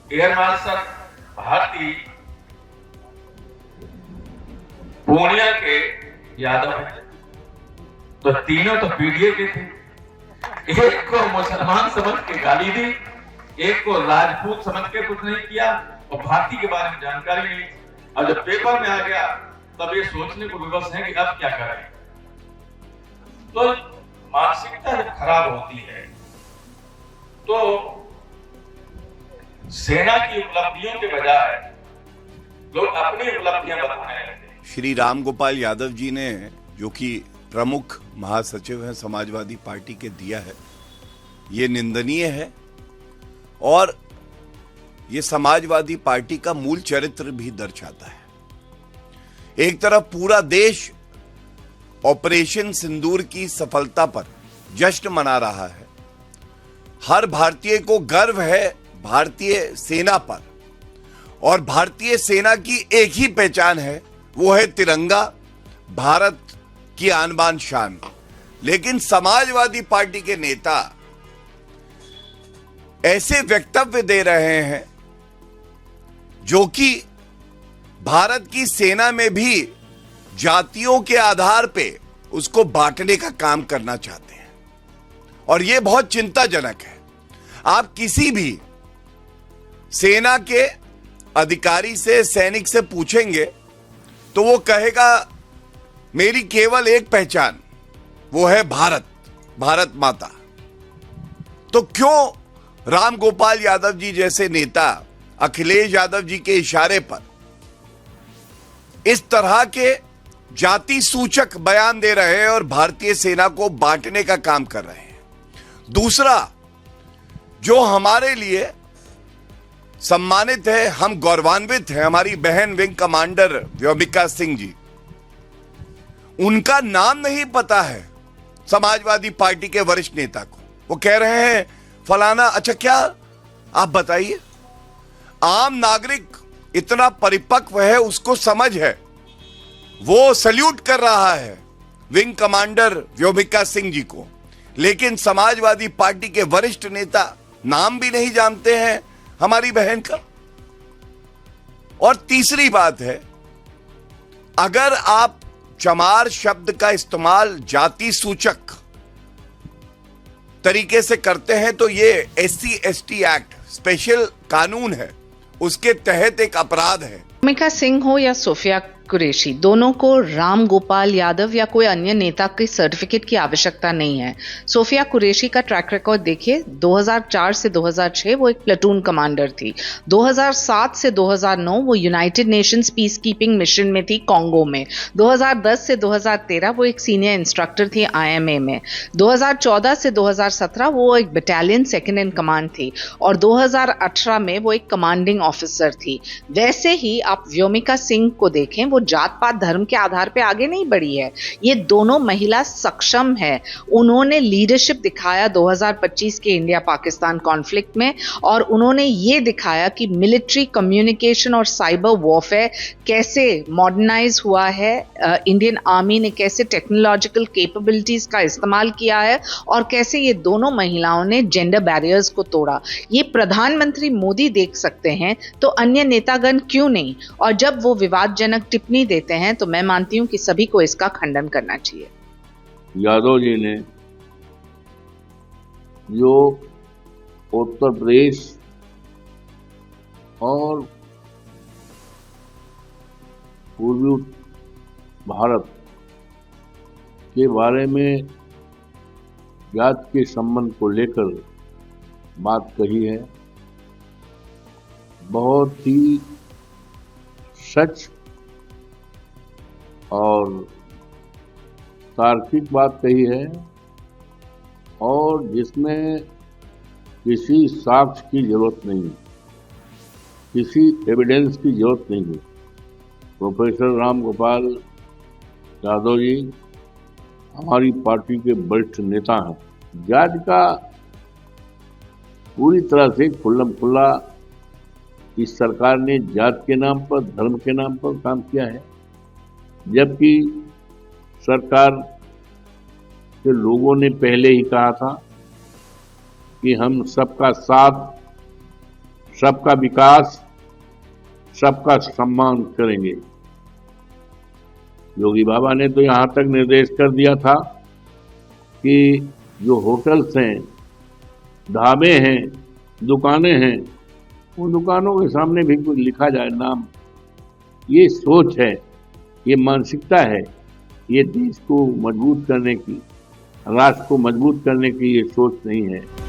Air marshal Bharti Purnia के यादव हैं, तो तीनों तो पीडीए के थे। एक को मुसलमान समझ के गाली दी, एक को राजपूत समझ के कुछ नहीं किया, और भारती के बारे में जानकारी नहीं थी। और जब पेपर में आ गया तब ये सोचने को विवश है कि अब क्या करें। तो मानसिकता जब खराब होती है तो सेना की उपलब्धियों के बजाय लोग अपनी उपलब्धियां बताने लगते हैं। श्री राम गोपाल यादव जी ने, जो कि प्रमुख महासचिव हैं समाजवादी पार्टी के, दिया है, ये निंदनीय है और ये समाजवादी पार्टी का मूल चरित्र भी दर्शाता है। एक तरफ पूरा देश ऑपरेशन सिंदूर की सफलता पर जश्न मना रहा है, हर भारतीय को गर्व है भारतीय सेना पर, और भारतीय सेना की एक ही पहचान है, वो है तिरंगा, भारत की आन बान शान। लेकिन समाजवादी पार्टी के नेता ऐसे वक्तव्य दे रहे हैं जो कि भारत की सेना में भी जातियों के आधार पे उसको बांटने का काम करना चाहते हैं, और यह बहुत चिंताजनक है। आप किसी भी सेना के अधिकारी से, सैनिक से पूछेंगे तो वो कहेगा मेरी केवल एक पहचान, वो है भारत, भारत माता। तो क्यों राम गोपाल यादव जी जैसे नेता अखिलेश यादव जी के इशारे पर इस तरह के जाति सूचक बयान दे रहे हैं और भारतीय सेना को बांटने का काम कर रहे हैं? दूसरा, जो हमारे लिए सम्मानित है, हम गौरवान्वित हैं, हमारी बहन विंग कमांडर व्योमिका सिंह जी, उनका नाम नहीं पता है समाजवादी पार्टी के वरिष्ठ नेता को। वो कह रहे हैं फलाना। अच्छा, क्या आप बताइए, आम नागरिक इतना परिपक्व है, उसको समझ है, वो सल्यूट कर रहा है विंग कमांडर व्योमिका सिंह जी को, लेकिन समाजवादी पार्टी के वरिष्ठ नेता नाम भी नहीं जानते हैं हमारी बहन का। और तीसरी बात है, अगर आप चमार शब्द का इस्तेमाल जाति सूचक तरीके से करते हैं तो ये SC/ST एक्ट, स्पेशल कानून है, उसके तहत एक अपराध है। व्योमिका सिंह हो या सोफिया कुरैशी, दोनों को राम गोपाल यादव या कोई अन्य नेता के सर्टिफिकेट की आवश्यकता नहीं है। सोफिया कुरैशी का ट्रैक रिकॉर्ड देखिए, 2004 से 2006 वो एक प्लेटून कमांडर थी। 2007 से 2009 वो United Nations peace keeping mission में थी कांगो में। 2010 से 2013 वो एक सीनियर इंस्ट्रक्टर थी IMA में। 2014 से 2017 वो एक बटालियन सेकंड इन कमांड थी, और 2018 में वो एक कमांडिंग ऑफिसर थी। वैसे ही आप व्योमिका सिंह को देखें, वो जात पात धर्म के आधार पे आगे नहीं बढ़ी है। ये दोनों महिला सक्षम है। उन्होंने लीडरशिप दिखाया 2025 के इंडिया पाकिस्तान कॉन्फ्लिक्ट में, और उन्होंने ये दिखाया कि मिलिट्री कम्युनिकेशन और साइबर वॉरफेयर कैसे मॉडर्नाइज हुआ है, इंडियन आर्मी ने कैसे टेक्नोलॉजिकल कैपेबिलिटीज का इस्तेमाल किया है, और कैसे ये दोनों महिलाओं ने जेंडर बैरियर्स को तोड़ा। ये प्रधानमंत्री मोदी देख सकते हैं, तो अन्य नेतागण क्यों नहीं? और जब वो विवादजनक टिप्पणी देते हैं तो मैं मानती हूं कि सभी को इसका खंडन करना चाहिए। यादव जी ने जो उत्तर प्रदेश और पूर्वी भारत के बारे में जात के संबंध को लेकर बात कही है, बहुत ही सच और तार्किक बात कही है, और जिसमें किसी साक्ष्य की जरूरत नहीं है, किसी एविडेंस की जरूरत नहीं है। प्रोफेसर राम गोपाल यादव जी हमारी पार्टी के वरिष्ठ नेता हैं। जात का पूरी तरह से खुल्लम खुल्ला इस सरकार ने जात के नाम पर, धर्म के नाम पर काम किया है, जबकि सरकार के लोगों ने पहले ही कहा था कि हम सबका साथ सबका विकास, सबका सम्मान करेंगे। योगी बाबा ने तो यहाँ तक निर्देश कर दिया था कि जो होटल्स हैं, ढाबे हैं, दुकानें हैं, उन दुकानों के सामने भी कुछ लिखा जाए नाम। ये सोच है, ये मानसिकता है, ये देश को मजबूत करने की, राष्ट्र को मजबूत करने की ये सोच नहीं है।